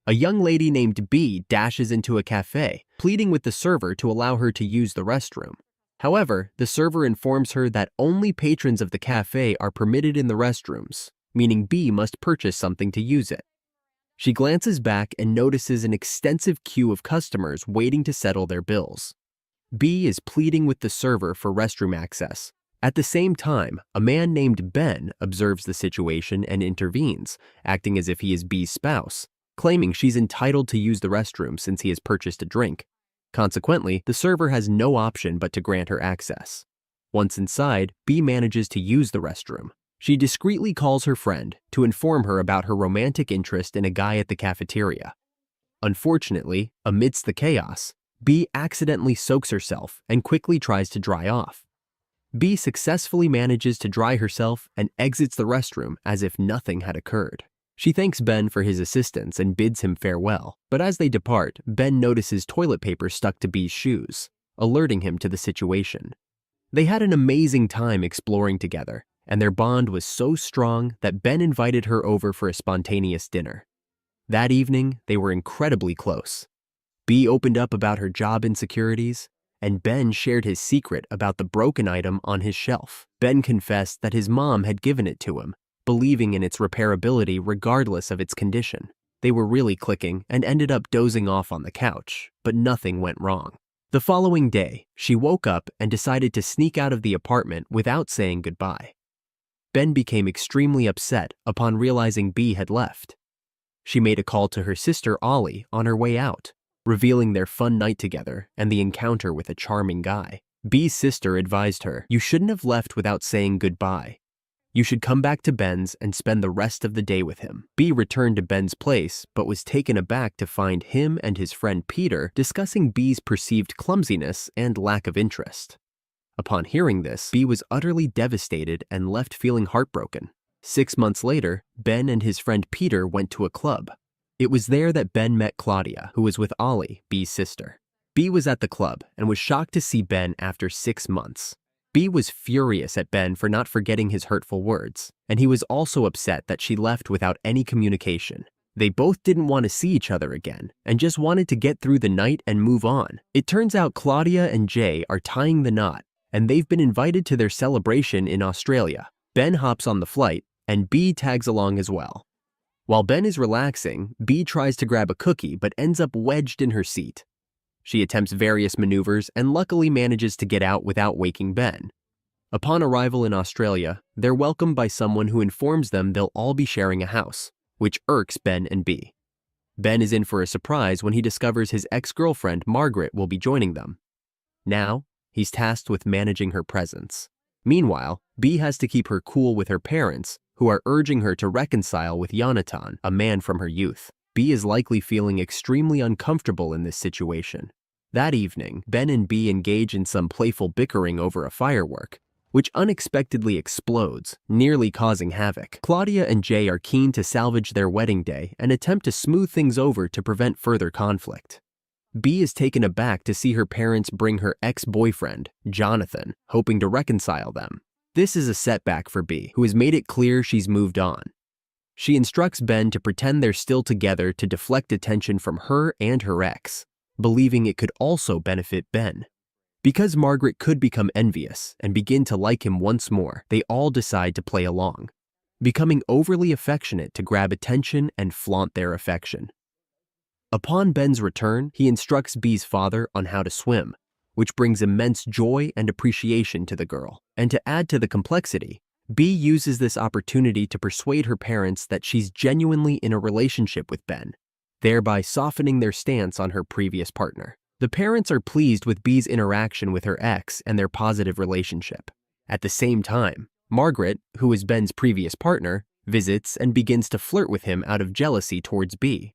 A young lady named Bea dashes into a cafe, pleading with the server to allow her to use the restroom. However, the server informs her that only patrons of the cafe are permitted in the restrooms, meaning Bea must purchase something to use it. She glances back and notices an extensive queue of customers waiting to settle their bills. Bea is pleading with the server for restroom access. At the same time, a man named Ben observes the situation and intervenes, acting as if he is Bea's spouse, claiming she's entitled to use the restroom since he has purchased a drink. Consequently, the server has no option but to grant her access. Once inside, Bea manages to use the restroom. She discreetly calls her friend to inform her about her romantic interest in a guy at the cafeteria. Unfortunately, amidst the chaos, Bea accidentally soaks herself and quickly tries to dry off. Bea successfully manages to dry herself and exits the restroom as if nothing had occurred. She thanks Ben for his assistance and bids him farewell, but as they depart, Ben notices toilet paper stuck to Bea's shoes, alerting him to the situation. They had an amazing time exploring together, and their bond was so strong that Ben invited her over for a spontaneous dinner. That evening, they were incredibly close. Bea opened up about her job insecurities, and Ben shared his secret about the broken item on his shelf. Ben confessed that his mom had given it to him, believing in its repairability regardless of its condition. They were really clicking and ended up dozing off on the couch, but nothing went wrong. The following day, she woke up and decided to sneak out of the apartment without saying goodbye. Ben became extremely upset upon realizing Bea had left. She made a call to her sister Ollie on her way out, revealing their fun night together and the encounter with a charming guy. Bea's sister advised her, "You shouldn't have left without saying goodbye. You should come back to Ben's and spend the rest of the day with him." Bea returned to Ben's place, but was taken aback to find him and his friend Peter discussing Bea's perceived clumsiness and lack of interest. Upon hearing this, Bea was utterly devastated and left feeling heartbroken. 6 months later, Ben and his friend Peter went to a club. It was there that Ben met Claudia, who was with Ollie, Bea's sister. Bea was at the club and was shocked to see Ben after 6 months. Bea was furious at Ben for not forgetting his hurtful words, and he was also upset that she left without any communication. They both didn't want to see each other again and just wanted to get through the night and move on. It turns out Claudia and Jay are tying the knot, and they've been invited to their celebration in Australia. Ben hops on the flight, and Bea tags along as well. While Ben is relaxing, Bea tries to grab a cookie but ends up wedged in her seat. She attempts various maneuvers and luckily manages to get out without waking Ben. Upon arrival in Australia, they're welcomed by someone who informs them they'll all be sharing a house, which irks Ben and Bea. Ben is in for a surprise when he discovers his ex-girlfriend Margaret will be joining them. Now, he's tasked with managing her presence. Meanwhile, Bea has to keep her cool with her parents, who are urging her to reconcile with Jonathan, a man from her youth. Bea is likely feeling extremely uncomfortable in this situation. That evening, Ben and Bea engage in some playful bickering over a firework, which unexpectedly explodes, nearly causing havoc. Claudia and Jay are keen to salvage their wedding day and attempt to smooth things over to prevent further conflict. Bea is taken aback to see her parents bring her ex-boyfriend, Jonathan, hoping to reconcile them. This is a setback for Bea, who has made it clear she's moved on. She instructs Ben to pretend they're still together to deflect attention from her and her ex, believing it could also benefit Ben. Because Margaret could become envious and begin to like him once more, they all decide to play along, becoming overly affectionate to grab attention and flaunt their affection. Upon Ben's return, he instructs Bea's father on how to swim, which brings immense joy and appreciation to the girl. And to add to the complexity, Bea uses this opportunity to persuade her parents that she's genuinely in a relationship with Ben, thereby softening their stance on her previous partner. The parents are pleased with Bea's interaction with her ex and their positive relationship. At the same time, Margaret, who is Ben's previous partner, visits and begins to flirt with him out of jealousy towards Bea.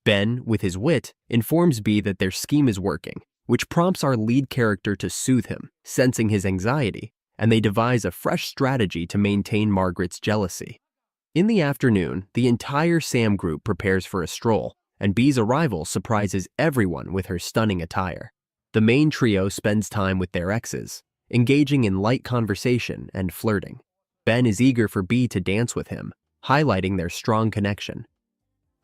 Ben, with his wit, informs Bea that their scheme is working, which prompts our lead character to soothe him, sensing his anxiety, and they devise a fresh strategy to maintain Margaret's jealousy. In the afternoon, the entire Sam group prepares for a stroll, and Bea's arrival surprises everyone with her stunning attire. The main trio spends time with their exes, engaging in light conversation and flirting. Ben is eager for Bea to dance with him, highlighting their strong connection.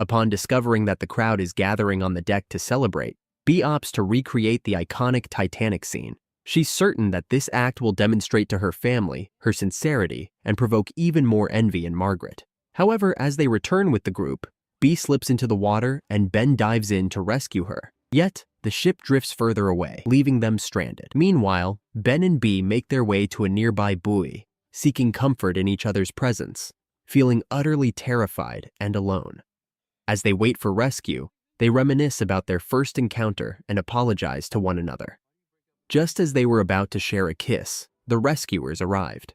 Upon discovering that the crowd is gathering on the deck to celebrate, Bea opts to recreate the iconic Titanic scene. She's certain that this act will demonstrate to her family her sincerity and provoke even more envy in Margaret. However, as they return with the group, Bea slips into the water and Ben dives in to rescue her. Yet, the ship drifts further away, leaving them stranded. Meanwhile, Ben and Bea make their way to a nearby buoy, seeking comfort in each other's presence, feeling utterly terrified and alone. As they wait for rescue, they reminisce about their first encounter and apologize to one another. Just as they were about to share a kiss, the rescuers arrived.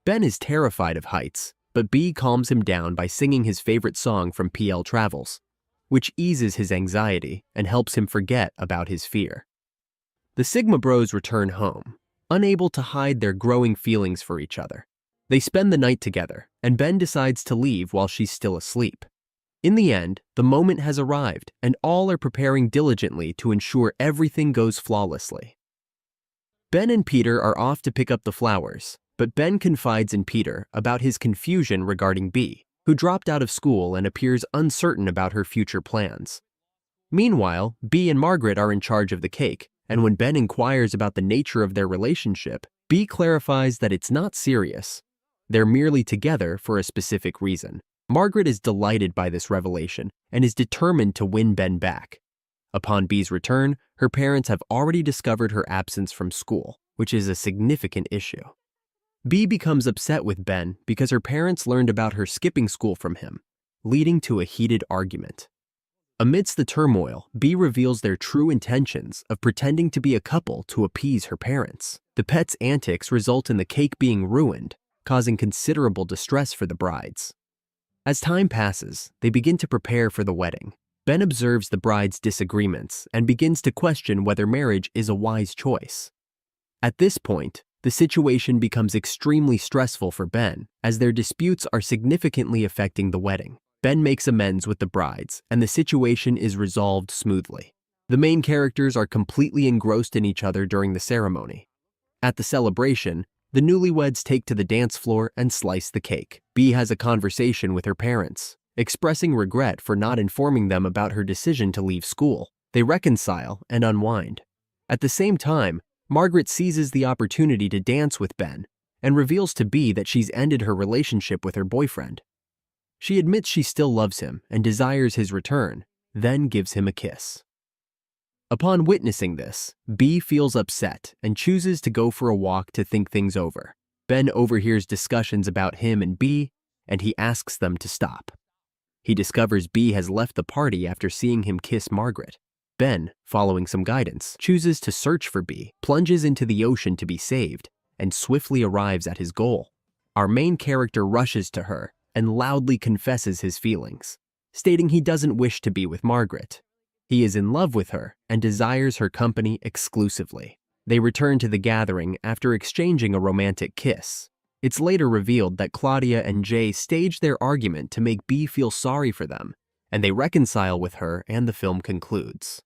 Ben is terrified of heights, but Bea calms him down by singing his favorite song from PL Travels, which eases his anxiety and helps him forget about his fear. The Sigma Bros return home, unable to hide their growing feelings for each other. They spend the night together, and Ben decides to leave while she's still asleep. In the end, the moment has arrived, and all are preparing diligently to ensure everything goes flawlessly. Ben and Peter are off to pick up the flowers, but Ben confides in Peter about his confusion regarding Bea, who dropped out of school and appears uncertain about her future plans. Meanwhile, Bea and Margaret are in charge of the cake, and when Ben inquires about the nature of their relationship, Bea clarifies that it's not serious. They're merely together for a specific reason. Margaret is delighted by this revelation and is determined to win Ben back. Upon Bea's return, her parents have already discovered her absence from school, which is a significant issue. Bea becomes upset with Ben because her parents learned about her skipping school from him, leading to a heated argument. Amidst the turmoil, Bea reveals their true intentions of pretending to be a couple to appease her parents. The pet's antics result in the cake being ruined, causing considerable distress for the brides. As time passes, they begin to prepare for the wedding. Ben observes the bride's disagreements and begins to question whether marriage is a wise choice. At this point, the situation becomes extremely stressful for Ben, as their disputes are significantly affecting the wedding. Ben makes amends with the brides, and the situation is resolved smoothly. The main characters are completely engrossed in each other during the ceremony. At the celebration, the newlyweds take to the dance floor and slice the cake. Bea has a conversation with her parents, expressing regret for not informing them about her decision to leave school. They reconcile and unwind. At the same time, Margaret seizes the opportunity to dance with Ben and reveals to Bea that she's ended her relationship with her boyfriend. She admits she still loves him and desires his return, then gives him a kiss. Upon witnessing this, Bea feels upset and chooses to go for a walk to think things over. Ben overhears discussions about him and Bea, and he asks them to stop. He discovers Bea has left the party after seeing him kiss Margaret. Ben, following some guidance, chooses to search for Bea, plunges into the ocean to be saved, and swiftly arrives at his goal. Our main character rushes to her and loudly confesses his feelings, stating he doesn't wish to be with Margaret. He is in love with her and desires her company exclusively. They return to the gathering after exchanging a romantic kiss. It's later revealed that Claudia and Jay staged their argument to make Bea feel sorry for them, and they reconcile with her and the film concludes.